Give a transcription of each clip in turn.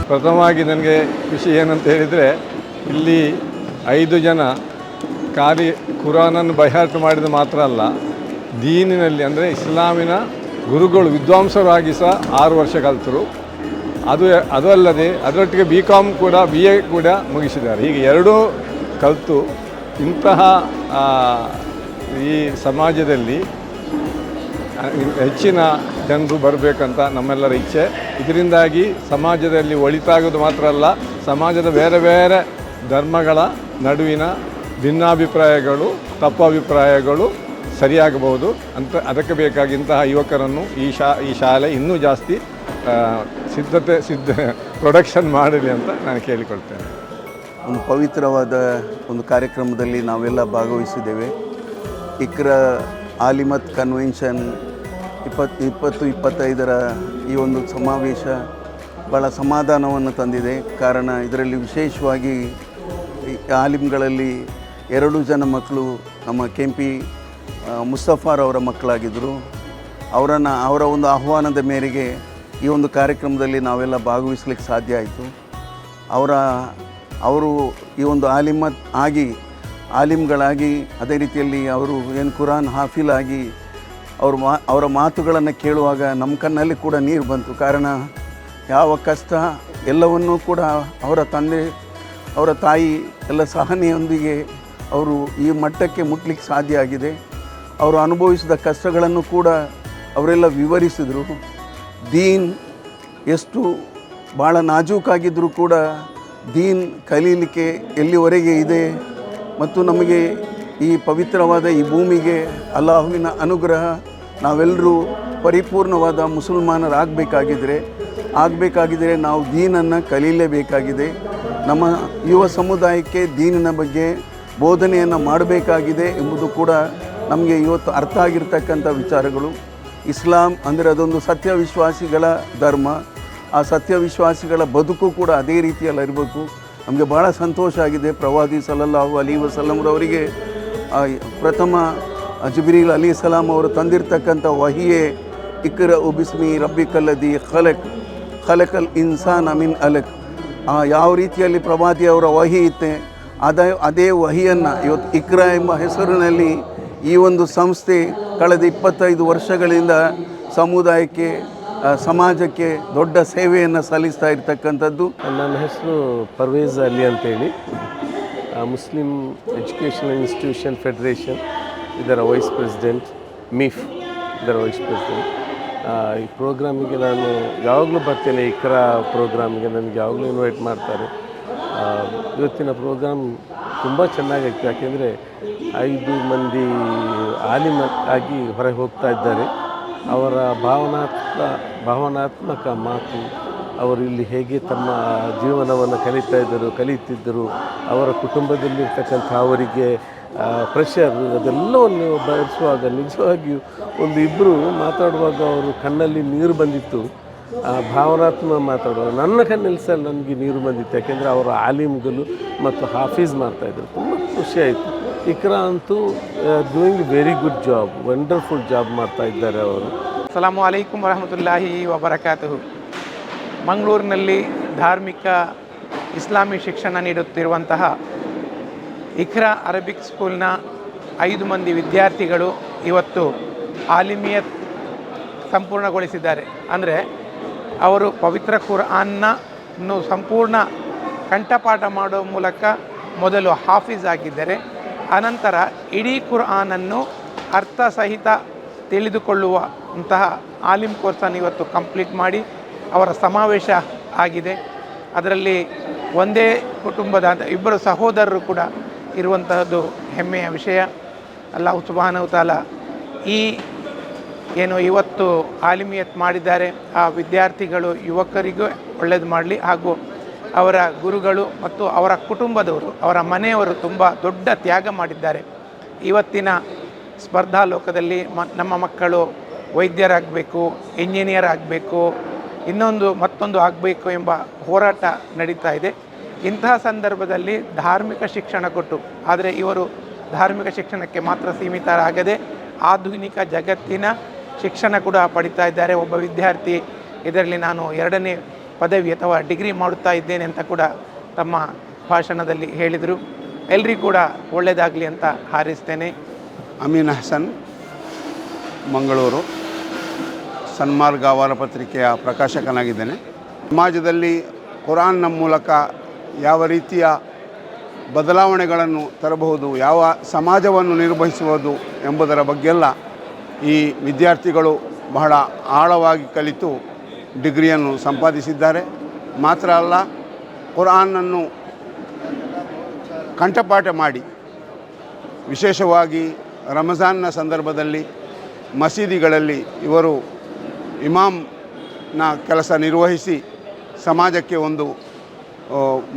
ಪ್ರಥಮವಾಗಿ ನನಗೆ ಖುಷಿ ಏನಂತ ಹೇಳಿದರೆ, ಇಲ್ಲಿ 5 ಜನ ಖಾಲಿ ಕುರಾನನ್ನು ಬೈಹಾರ್ಟ್ ಮಾಡಿದ ಮಾತ್ರ ಅಲ್ಲ, ದೀನಿನಲ್ಲಿ ಅಂದರೆ ಇಸ್ಲಾಮಿನ ಗುರುಗಳು ವಿದ್ವಾಂಸರಾಗಿ ಸಹ 6 ವರ್ಷ ಕಲಿತರು. ಅದು ಅಲ್ಲದೆ ಅದರೊಟ್ಟಿಗೆ BCom ಕೂಡ BA ಕೂಡ ಮುಗಿಸಿದ್ದಾರೆ. ಹೀಗೆ ಎರಡೂ ಕಲಿತು ಇಂತಹ ಈ ಸಮಾಜದಲ್ಲಿ ಹೆಚ್ಚಿನ ಜನರು ಬರಬೇಕಂತ ನಮ್ಮೆಲ್ಲರ ಇಚ್ಛೆ. ಇದರಿಂದಾಗಿ ಸಮಾಜದಲ್ಲಿ ಒಳಿತಾಗೋದು ಮಾತ್ರ ಅಲ್ಲ, ಸಮಾಜದ ಬೇರೆ ಬೇರೆ ಧರ್ಮಗಳ ನಡುವಿನ ಭಿನ್ನಾಭಿಪ್ರಾಯಗಳು, ತಪ್ಪಭಿಪ್ರಾಯಗಳು ಸರಿಯಾಗಬಹುದು ಅಂತ. ಅದಕ್ಕೆ ಬೇಕಾಗಿ ಇಂತಹ ಯುವಕರನ್ನು ಈ ಶಾಲೆ ಇನ್ನೂ ಜಾಸ್ತಿ ಪ್ರೊಡಕ್ಷನ್ ಮಾಡಲಿ ಅಂತ ನಾನು ಕೇಳಿಕೊಳ್ತೇನೆ. ಒಂದು ಪವಿತ್ರವಾದ ಒಂದು ಕಾರ್ಯಕ್ರಮದಲ್ಲಿ ನಾವೆಲ್ಲ ಭಾಗವಹಿಸಿದ್ದೇವೆ. ಇಕ್ರಾ ಆಲಿಮತ್ ಕನ್ವೆನ್ಷನ್ 2025ರ ಈ ಒಂದು ಸಮಾವೇಶ ಭಾಳ ಸಮಾಧಾನವನ್ನು ತಂದಿದೆ. ಕಾರಣ ಇದರಲ್ಲಿ ವಿಶೇಷವಾಗಿ ಆಲಿಮ್ಗಳಲ್ಲಿ 2 ಜನ ಮಕ್ಕಳು ನಮ್ಮ KMP ಮುಸ್ತಫಾರವರ ಮಕ್ಕಳಾಗಿದ್ದರು. ಅವರ ಒಂದು ಆಹ್ವಾನದ ಮೇರೆಗೆ ಈ ಒಂದು ಕಾರ್ಯಕ್ರಮದಲ್ಲಿ ನಾವೆಲ್ಲ ಭಾಗವಹಿಸಲಿಕ್ಕೆ ಸಾಧ್ಯ ಆಯಿತು. ಅವರು ಈ ಒಂದು ಆಲಿಮ್ಗಳಾಗಿ ಅದೇ ರೀತಿಯಲ್ಲಿ ಅವರು ಏನು ಕುರಾನ್ ಹಾಫಿಲಾಗಿ ಅವರ ಮಾತುಗಳನ್ನು ಕೇಳುವಾಗ ನಮ್ಮ ಕಣ್ಣಲ್ಲಿ ಕೂಡ ನೀರು ಬಂತು. ಕಾರಣ ಯಾವ ಕಷ್ಟ ಎಲ್ಲವನ್ನೂ ಕೂಡ ಅವರ ತಂದೆ ಅವರ ತಾಯಿ ಎಲ್ಲ ಸಹನೆಯೊಂದಿಗೆ ಅವರು ಈ ಮಟ್ಟಕ್ಕೆ ಮುಟ್ಲಿಕ್ಕೆ ಸಾಧ್ಯ ಆಗಿದೆ. ಅವರು ಅನುಭವಿಸಿದ ಕಷ್ಟಗಳನ್ನು ಕೂಡ ಅವರೆಲ್ಲ ವಿವರಿಸಿದರು. ದೀನ್ ಎಷ್ಟು ಭಾಳ ನಾಜೂಕಾಗಿದ್ದರೂ ಕೂಡ ದೀನ್ ಕಲೀಲಿಕ್ಕೆ ಎಲ್ಲಿವರೆಗೆ ಇದೆ ಮತ್ತು ನಮಗೆ ಈ ಪವಿತ್ರವಾದ ಈ ಭೂಮಿಗೆ ಅಲ್ಲಾಹುವಿನ ಅನುಗ್ರಹ ನಾವೆಲ್ಲರೂ ಪರಿಪೂರ್ಣವಾದ ಮುಸಲ್ಮಾನರಾಗಬೇಕಾಗಿದ್ದರೆ ನಾವು ದೀನನ್ನು ಕಲೀಲೇಬೇಕಾಗಿದೆ. ನಮ್ಮ ಯುವ ಸಮುದಾಯಕ್ಕೆ ದೀನಿನ ಬಗ್ಗೆ ಬೋಧನೆಯನ್ನು ಮಾಡಬೇಕಾಗಿದೆ ಎಂಬುದು ಕೂಡ ನಮಗೆ ಇವತ್ತು ಅರ್ಥ ಆಗಿರ್ತಕ್ಕಂಥ ವಿಚಾರಗಳು. ಇಸ್ಲಾಂ ಅಂದರೆ ಅದೊಂದು ಸತ್ಯವಿಶ್ವಾಸಿಗಳ ಧರ್ಮ. ಆ ಸತ್ಯವಿಶ್ವಾಸಿಗಳ ಬದುಕು ಕೂಡ ಅದೇ ರೀತಿಯಲ್ಲಿ ಇರಬೇಕು. ನಮಗೆ ಭಾಳ ಸಂತೋಷ ಆಗಿದೆ. ಪ್ರವಾದಿ ಸಲ್ಲಲ್ಲಾಹು ಅಲೈಹಿ ವಸಲ್ಲಂರವರಿಗೆ ಪ್ರಥಮ ಜಿಬ್ರೀಲ್ ಅಲೈಹಿಸ್ಸಲಾಂ ಅವರು ತಂದಿರತಕ್ಕಂಥ ವಹಿಯೇ ಇಕ್ರಾ ಬಿಸ್ಮಿ ರಬ್ಬಿಕಲ್ಲದಿ ಖಲಕಲ್ ಇನ್ಸಾನ ಮಿನ್ ಅಲಕ್. ಯಾವ ರೀತಿಯಲ್ಲಿ ಪ್ರವಾದಿಯವರ ವಹಿ ಇತ್ತೆ ಅದೇ ವಹಿಯನ್ನು ಇವತ್ತು ಇಕ್ರಾ ಎಂಬ ಹೆಸರಿನಲ್ಲಿ ಈ ಒಂದು ಸಂಸ್ಥೆ ಕಳೆದ 25 ವರ್ಷಗಳಿಂದ ಸಮುದಾಯಕ್ಕೆ ಸಮಾಜಕ್ಕೆ ದೊಡ್ಡ ಸೇವೆಯನ್ನು ಸಲ್ಲಿಸ್ತಾ ಇರ್ತಕ್ಕಂಥದ್ದು. ನನ್ನ ಹೆಸರು ಪರ್ವೇಜ್ ಅಲಿ ಅಂತೇಳಿ, ಮುಸ್ಲಿಂ ಎಜುಕೇಷನಲ್ ಇನ್ಸ್ಟಿಟ್ಯೂಷನ್ ಫೆಡರೇಷನ್ ಇದರ ವೈಸ್ ಪ್ರೆಸಿಡೆಂಟ್, MIF ಇದರ ವೈಸ್ ಪ್ರೆಸಿಡೆಂಟ್. ಈ ಪ್ರೋಗ್ರಾಮಿಗೆ ನಾನು ಯಾವಾಗಲೂ ಬರ್ತೇನೆ. ಇಕ್ರಾ ಪ್ರೋಗ್ರಾಮಿಗೆ ನನಗೆ ಯಾವಾಗಲೂ ಇನ್ವೈಟ್ ಮಾಡ್ತಾರೆ. ಇವತ್ತಿನ ಪ್ರೋಗ್ರಾಮ್ ತುಂಬ ಚೆನ್ನಾಗಿತ್ತು. ಯಾಕೆಂದರೆ 5 ಮಂದಿ ಆಲಿಮಾಗಿ ಹೊರಗೆ ಹೋಗ್ತಾ ಇದ್ದಾರೆ. ಅವರ ಭಾವನಾತ್ಮಕ ಮಾತು, ಅವರು ಇಲ್ಲಿ ಹೇಗೆ ತಮ್ಮ ಜೀವನವನ್ನು ಕಲಿತಿದ್ದರು, ಅವರ ಕುಟುಂಬದಲ್ಲಿರ್ತಕ್ಕಂಥ ಅವರಿಗೆ ಪ್ರೆಷರ್, ಅದೆಲ್ಲವನ್ನು ಬಯಸುವಾಗ ನಿಜವಾಗಿಯೂ ಇಬ್ಬರು ಮಾತಾಡುವಾಗ ಅವರು ಕಣ್ಣಲ್ಲಿ ನೀರು ಬಂದಿತ್ತು. ಭಾವನಾತ್ಮಕ ಮಾತಾಡುವಾಗ ನನ್ನ ಕಣ್ಣಲ್ಲಿ ಸಹ ನನಗೆ ನೀರು ಬಂದಿತ್ತು. ಯಾಕೆಂದರೆ ಅವರ ಆಲಿಮ್ಗಳು ಮತ್ತು ಹಾಫೀಸ್ ಮಾಡ್ತಾಯಿದ್ರು. ತುಂಬ ಖುಷಿಯಾಯಿತು. ಇಕ್ರಾ ಅಂತೂ doing very good job, wonderful job ಮಾಡ್ತಾ ಇದ್ದಾರೆ ಅವರು. ಅಸ್ಸಲಾಮು ಅಲೈಕುಂ ವರಹಮತುಲ್ಲಾಹಿ ವಬರಕಾತುಹು. ಮಂಗಳೂರಿನಲ್ಲಿ ಧಾರ್ಮಿಕ ಇಸ್ಲಾಮಿ ಶಿಕ್ಷಣ ನೀಡುತ್ತಿರುವಂತಹ ಇಕ್ರಾ ಅರಬಿಕ್ ಸ್ಕೂಲ್ನ 5 ಮಂದಿ ವಿದ್ಯಾರ್ಥಿಗಳು ಇವತ್ತು ಆಲಿಮಿಯತ್ ಸಂಪೂರ್ಣಗೊಳಿಸಿದ್ದಾರೆ. ಅಂದರೆ ಅವರು ಪವಿತ್ರ ಕುರ್ಆನನ್ನು ಸಂಪೂರ್ಣ ಕಂಠಪಾಠ ಮಾಡುವ ಮೂಲಕ ಮೊದಲು ಹಾಫೀಸ್ ಆಗಿದ್ದರೆ, ಅನಂತರ ಇಡೀ ಕುರ್ಆನನ್ನು ಅರ್ಥ ಸಹಿತ ತಿಳಿದುಕೊಳ್ಳುವಂತಹ ಆಲಿಮ್ ಕೋರ್ಸನ್ನು ಇವತ್ತು ಕಂಪ್ಲೀಟ್ ಮಾಡಿ ಅವರ ಸಮಾವೇಶ ಆಗಿದೆ. ಅದರಲ್ಲಿ ಒಂದೇ ಕುಟುಂಬದ 2 ಸಹೋದರರು ಕೂಡ ಇರುವಂತಹದ್ದು ಹೆಮ್ಮೆಯ ವಿಷಯ. ಅಲ್ಲಾಹು ಸುಬ್ಹಾನಹು ತಆಲಾ ಈ ಏನು ಇವತ್ತು ಆಲಿಮಿಯತ್ ಮಾಡಿದ್ದಾರೆ ಆ ವಿದ್ಯಾರ್ಥಿಗಳು ಯುವಕರಿಗೂ ಒಳ್ಳೆಯದು ಮಾಡಲಿ, ಹಾಗೂ ಅವರ ಗುರುಗಳು ಮತ್ತು ಅವರ ಕುಟುಂಬದವರು, ಅವರ ಮನೆಯವರು ತುಂಬ ದೊಡ್ಡ ತ್ಯಾಗ ಮಾಡಿದ್ದಾರೆ. ಇವತ್ತಿನ ಸ್ಪರ್ಧಾ ಲೋಕದಲ್ಲಿ ನಮ್ಮ ಮಕ್ಕಳು ವೈದ್ಯರಾಗಬೇಕು, ಇಂಜಿನಿಯರ್ ಆಗಬೇಕು, ಮತ್ತೊಂದು ಆಗಬೇಕು ಎಂಬ ಹೋರಾಟ ನಡೀತಾ ಇದೆ. ಇಂತಹ ಸಂದರ್ಭದಲ್ಲಿ ಧಾರ್ಮಿಕ ಶಿಕ್ಷಣ ಕೊಟ್ಟು, ಆದರೆ ಇವರು ಧಾರ್ಮಿಕ ಶಿಕ್ಷಣಕ್ಕೆ ಮಾತ್ರ ಸೀಮಿತರಾಗದೆ ಆಧುನಿಕ ಜಗತ್ತಿನ ಶಿಕ್ಷಣ ಕೂಡ ಪಡಿತಾ ಇದ್ದಾರೆ. ಒಬ್ಬ ವಿದ್ಯಾರ್ಥಿ ಇದರಲ್ಲಿ ನಾನು 2ನೇ ಪದವಿ ಅಥವಾ ಡಿಗ್ರಿ ಮಾಡುತ್ತಾ ಇದ್ದೇನೆ ಅಂತ ಕೂಡ ತಮ್ಮ ಭಾಷಣದಲ್ಲಿ ಹೇಳಿದರು. ಎಲ್ರಿಗೂ ಕೂಡ ಒಳ್ಳೆಯದಾಗಲಿ ಅಂತ ಹಾರೈಸ್ತೇನೆ. ಅಮೀನ್ ಹಸನ್, ಮಂಗಳೂರು, ಸನ್ಮಾರ್ಗ ವಾರಪತ್ರಿಕೆಯ ಪ್ರಕಾಶಕನಾಗಿದ್ದೇನೆ. ಸಮಾಜದಲ್ಲಿ ಕುರಾನ್ನ ಮೂಲಕ ಯಾವ ರೀತಿಯ ಬದಲಾವಣೆಗಳನ್ನು ತರಬಹುದು, ಯಾವ ಸಮಾಜವನ್ನು ನಿರ್ವಹಿಸುವುದು ಎಂಬುದರ ಬಗ್ಗೆಲ್ಲ ಈ ವಿದ್ಯಾರ್ಥಿಗಳು ಬಹಳ ಆಳವಾಗಿ ಕಲಿತು ಡಿಗ್ರಿಯನ್ನು ಸಂಪಾದಿಸಿದ್ದಾರೆ. ಮಾತ್ರ ಅಲ್ಲ, ಕುರಾನನ್ನು ಕಂಠಪಾಠ ಮಾಡಿ ವಿಶೇಷವಾಗಿ ರಂಜಾನ್ನ ಸಂದರ್ಭದಲ್ಲಿ ಮಸೀದಿಗಳಲ್ಲಿ ಇವರು ಇಮಾಮ್ನ ಕೆಲಸ ನಿರ್ವಹಿಸಿ ಸಮಾಜಕ್ಕೆ ಒಂದು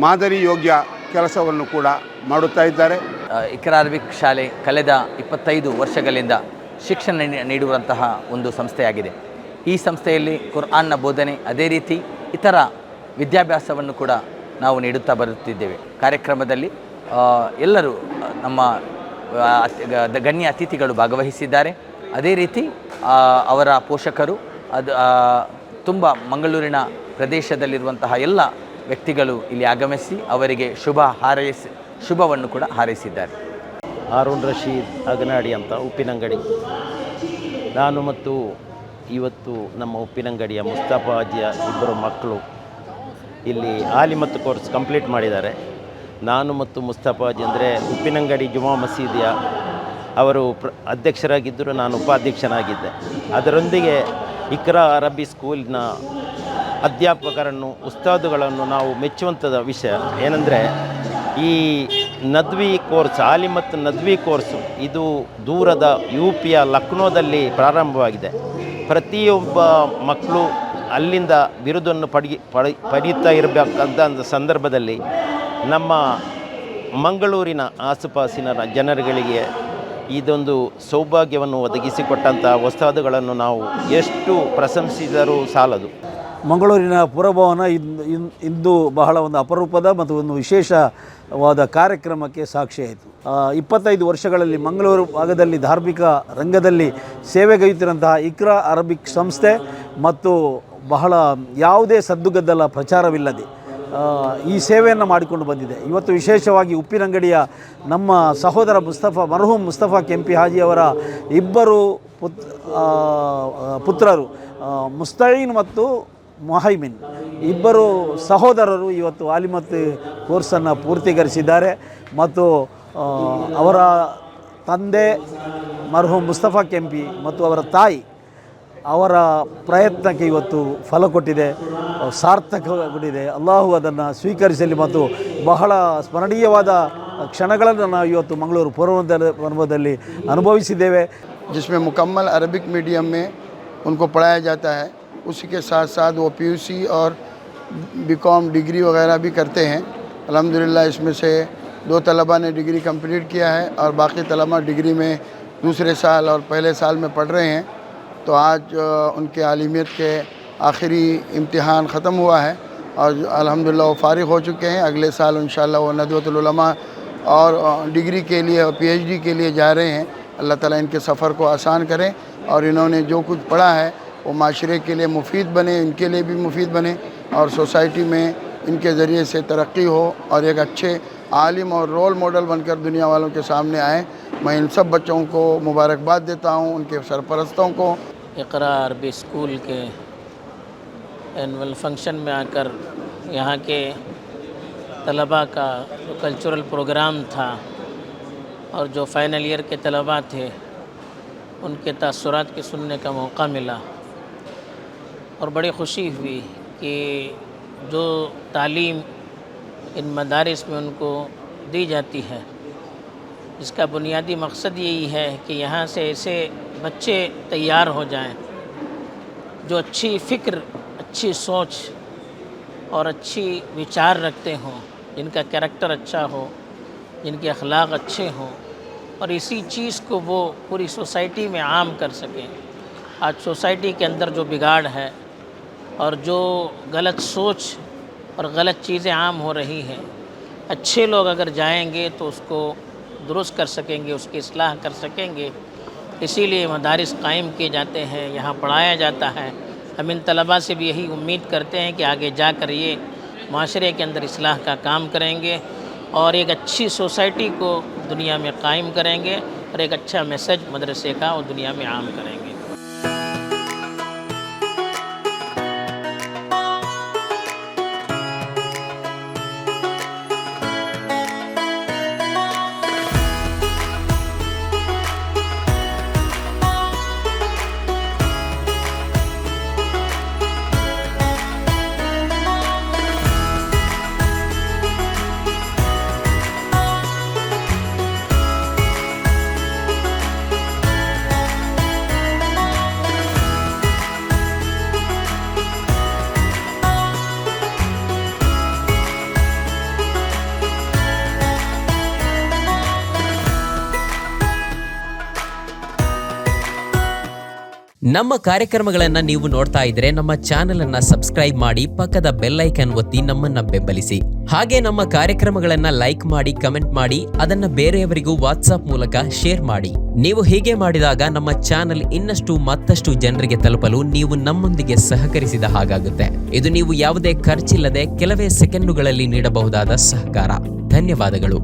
ಮಾದರಿ ಯೋಗ್ಯ ಕೆಲಸವನ್ನು ಕೂಡ ಮಾಡುತ್ತಾ ಇದ್ದಾರೆ. ಇಕ್ರಾ ಅರಬಿಕ್ ಶಾಲೆ ಕಳೆದ 25 ವರ್ಷಗಳಿಂದ ಶಿಕ್ಷಣ ನೀಡುವಂತಹ ಒಂದು ಸಂಸ್ಥೆಯಾಗಿದೆ. ಈ ಸಂಸ್ಥೆಯಲ್ಲಿ ಕುರ್ಆನ್ನ ಬೋಧನೆ, ಅದೇ ರೀತಿ ಇತರ ವಿದ್ಯಾಭ್ಯಾಸವನ್ನು ಕೂಡ ನಾವು ನೀಡುತ್ತಾ ಬರುತ್ತಿದ್ದೇವೆ. ಕಾರ್ಯಕ್ರಮದಲ್ಲಿ ಎಲ್ಲರೂ ನಮ್ಮ ಗಣ್ಯ ಅತಿಥಿಗಳು ಭಾಗವಹಿಸಿದ್ದಾರೆ. ಅದೇ ರೀತಿ ಅವರ ಪೋಷಕರು, ತುಂಬ ಮಂಗಳೂರಿನ ಪ್ರದೇಶದಲ್ಲಿರುವಂತಹ ಎಲ್ಲ ವ್ಯಕ್ತಿಗಳು ಇಲ್ಲಿ ಆಗಮಿಸಿ ಅವರಿಗೆ ಶುಭವನ್ನು ಕೂಡ ಹಾರೈಸಿದ್ದಾರೆ. ಹಾರೂನ್ ರಶೀದ್ ಅಗನಾಡಿ ಅಂತ, ಉಪ್ಪಿನಂಗಡಿ. ನಾನು ಮತ್ತು ಇವತ್ತು ನಮ್ಮ ಉಪ್ಪಿನಂಗಡಿಯ ಮುಸ್ತಫಾ ಅಜ್ಜಿಯ ಇಬ್ಬರು ಮಕ್ಕಳು ಇಲ್ಲಿ ಆಲಿಮತ್ ಕೋರ್ಸ್ ಕಂಪ್ಲೀಟ್ ಮಾಡಿದ್ದಾರೆ. ನಾನು ಮತ್ತು ಮುಸ್ತಫಾ ಅಜ್ಜಿ ಅಂದರೆ ಉಪ್ಪಿನಂಗಡಿ ಜುಮಾ ಮಸೀದಿಯ ಅವರು ಅಧ್ಯಕ್ಷರಾಗಿದ್ದರು, ನಾನು ಉಪಾಧ್ಯಕ್ಷನಾಗಿದ್ದೆ. ಅದರೊಂದಿಗೆ ಇಕ್ರಾ ಅರಬಿ ಸ್ಕೂಲಿನ ಅಧ್ಯಾಪಕರನ್ನು, ಉಸ್ತಾದುಗಳನ್ನು ನಾವು ಮೆಚ್ಚುವಂಥದ್ದು ವಿಷಯ ಏನೆಂದರೆ, ಈ ನದ್ವಿ ಕೋರ್ಸ್, ಆಲಿಮತ್ ನದ್ವಿ ಕೋರ್ಸು ಇದು ದೂರದ UPಯ ಲಕ್ನೋದಲ್ಲಿ ಪ್ರಾರಂಭವಾಗಿದೆ. ಪ್ರತಿಯೊಬ್ಬ ಮಕ್ಕಳು ಅಲ್ಲಿಂದ ಬಿರುದನ್ನು ಪಡೆಯುತ್ತಾ ಇರಬೇಕಂತ ಸಂದರ್ಭದಲ್ಲಿ ನಮ್ಮ ಮಂಗಳೂರಿನ ಆಸುಪಾಸಿನ ಜನರುಗಳಿಗೆ ಇದೊಂದು ಸೌಭಾಗ್ಯವನ್ನು ಒದಗಿಸಿಕೊಟ್ಟಂಥ ಉಸ್ತಾದುಗಳನ್ನು ನಾವು ಎಷ್ಟು ಪ್ರಶಂಸಿದರೂ ಸಾಲದು. ಮಂಗಳೂರಿನ ಪುರಭವನ ಇಂದು ಬಹಳ ಒಂದು ಅಪರೂಪದ ಮತ್ತು ಒಂದು ವಿಶೇಷವಾದ ಕಾರ್ಯಕ್ರಮಕ್ಕೆ ಸಾಕ್ಷಿಯಾಯಿತು. 25 ವರ್ಷಗಳಲ್ಲಿ ಮಂಗಳೂರು ಭಾಗದಲ್ಲಿ ಧಾರ್ಮಿಕ ರಂಗದಲ್ಲಿ ಸೇವೆಗೈಯುತ್ತಿರುವಂತಹ ಇಕ್ರಾ ಅರಬಿಕ್ ಸಂಸ್ಥೆ ಮತ್ತು ಬಹಳ ಯಾವುದೇ ಸದ್ದುಗದ್ದಲ ಪ್ರಚಾರವಿಲ್ಲದೆ ಈ ಸೇವೆಯನ್ನು ಮಾಡಿಕೊಂಡು ಬಂದಿದೆ. ಇವತ್ತು ವಿಶೇಷವಾಗಿ ಉಪ್ಪಿನಂಗಡಿಯ ನಮ್ಮ ಸಹೋದರ ಮರ್ಹೂಮ್ ಮುಸ್ತಫಾ ಕೆಂಪಿ ಹಾಜಿಯವರ ಇಬ್ಬರು ಪುತ್ರರು ಮುಸ್ತঈನ್ ಮತ್ತು ಮೊಹೈಮಿನ್ ಇಬ್ಬರು ಸಹೋದರರು ಇವತ್ತು ಆಲಿಮತ್ ಕೋರ್ಸನ್ನು ಪೂರ್ತಿಗರಿಸಿದ್ದಾರೆ. ಮತ್ತು ಅವರ ತಂದೆ ಮರ್ಹೂಮ್ ಮುಸ್ತಫಾ ಕೆಂಪಿ ಮತ್ತು ಅವರ ತಾಯಿ ಅವರ ಪ್ರಯತ್ನಕ್ಕೆ ಇವತ್ತು ಫಲ ಕೊಟ್ಟಿದೆ, ಸಾರ್ಥಕಗೊಂಡಿದೆ. ಅಲ್ಲಾಹು ಅದನ್ನು ಸ್ವೀಕರಿಸಲಿ. ಮತ್ತು ಬಹಳ ಸ್ಮರಣೀಯವಾದ ಕ್ಷಣಗಳನ್ನು ನಾವು ಇವತ್ತು ಮಂಗಳೂರು ಪೂರ್ವದಲ್ಲಿ ಅನುಭವಿಸಿದ್ದೇವೆ. जिसमें मुकम्मल अरबिक मीडियम में उनको पढ़ाया जाता है, उसी के साथ साथ वो PUC और BCom डिग्री वगैरह भी करते हैं. अल्हम्दुलिल्लाह इसमें से 2 तलबा ने डिग्री कंप्लीट किया है और बाकी तलबा डिग्री में दूसरे साल और पहले साल में पढ़ रहे हैं. तो आज उनके आलिमियत के आखिरी इम्तिहान ख़त्म हुआ है और अल्हम्दुलिल्लाह वो फ़ारिग हो चुके हैं. अगले साल इंशाअल्लाह वो नदवतुल उलमा और डिग्री के लिए और PhD के लिए जा रहे हैं. अल्लाह ताला इनके सफ़र को आसान करें और इन्होंने जो कुछ पढ़ा है वो माशरे के लिए मुफीद बने, इनके लिए भी मुफीद बने और सोसाइटी में इनके ज़रिए से तरक्की हो और एक अच्छे आलिम और रोल मॉडल बनकर दुनिया वालों के सामने आए. मैं इन सब बच्चों को मुबारकबाद देता हूँ, उनके सरपरस्तों को. इक़रा अरबी स्कूल के एनुअल फंक्शन में आकर यहाँ के तलबा का जो कल्चरल प्रोग्राम था और जो फ़ाइनल ईयर के तलबा थे उनके तासुरात के सुनने का मौका मिला और बड़ी ख़ुशी हुई कि जो तालीम इन मदारिस में उनको दी जाती है, इसका बुनियादी मकसद यही है कि यहाँ से ऐसे बच्चे तैयार हो जाएं जो अच्छी फ़िक्र, अच्छी सोच और अच्छी विचार रखते हों, जिनका कैरेक्टर अच्छा हो, जिनके अखलाक अच्छे हों और इसी चीज़ को वो पूरी सोसाइटी में आम कर सकें. आज सोसाइटी के अंदर जो बिगाड़ है और जो गलत सोच और गलत चीज़ें आम हो रही हैं, अच्छे लोग अगर जाएंगे तो उसको दुरुस्त कर सकेंगे, उसकी इस्लाह कर सकेंगे. इसीलिए मदारिस कायम किए जाते हैं, यहाँ पढ़ाया जाता है हम इन तलबा से भी यही उम्मीद करते हैं कि आगे जाकर ये माशरे के अंदर इस्लाह का काम करेंगे और एक अच्छी सोसाइटी को दुनिया में कायम करेंगे और एक अच्छा मैसेज मदरसे का और दुनिया में आम करेंगे। ನಮ್ಮ ಕಾರ್ಯಕ್ರಮಗಳನ್ನು ನೀವು ನೋಡ್ತಾ ಇದ್ರೆ ನಮ್ಮ ಚಾನೆಲ್ ಅನ್ನ ಸಬ್ಸ್ಕ್ರೈಬ್ ಮಾಡಿ, ಪಕ್ಕದ ಬೆಲ್ ಐಕಾನ್ ಒತ್ತಿ ನಮ್ಮನ್ನ ಬೆಂಬಲಿಸಿ. ಹಾಗೆ ನಮ್ಮ ಕಾರ್ಯಕ್ರಮಗಳನ್ನ ಲೈಕ್ ಮಾಡಿ, ಕಮೆಂಟ್ ಮಾಡಿ, ಅದನ್ನ ಬೇರೆಯವರಿಗೂ ವಾಟ್ಸ್ಆಪ್ ಮೂಲಕ ಶೇರ್ ಮಾಡಿ. ನೀವು ಹೀಗೆ ಮಾಡಿದಾಗ ನಮ್ಮ ಚಾನೆಲ್ ಇನ್ನಷ್ಟು ಮತ್ತಷ್ಟು ಜನರಿಗೆ ತಲುಪಲು ನೀವು ನಮ್ಮೊಂದಿಗೆ ಸಹಕರಿಸಿದ ಹಾಗಾಗುತ್ತೆ. ಇದು ನೀವು ಯಾವುದೇ ಖರ್ಚಿಲ್ಲದೆ ಕೆಲವೇ ಸೆಕೆಂಡುಗಳಲ್ಲಿ ನೀಡಬಹುದಾದ ಸಹಕಾರ. ಧನ್ಯವಾದಗಳು.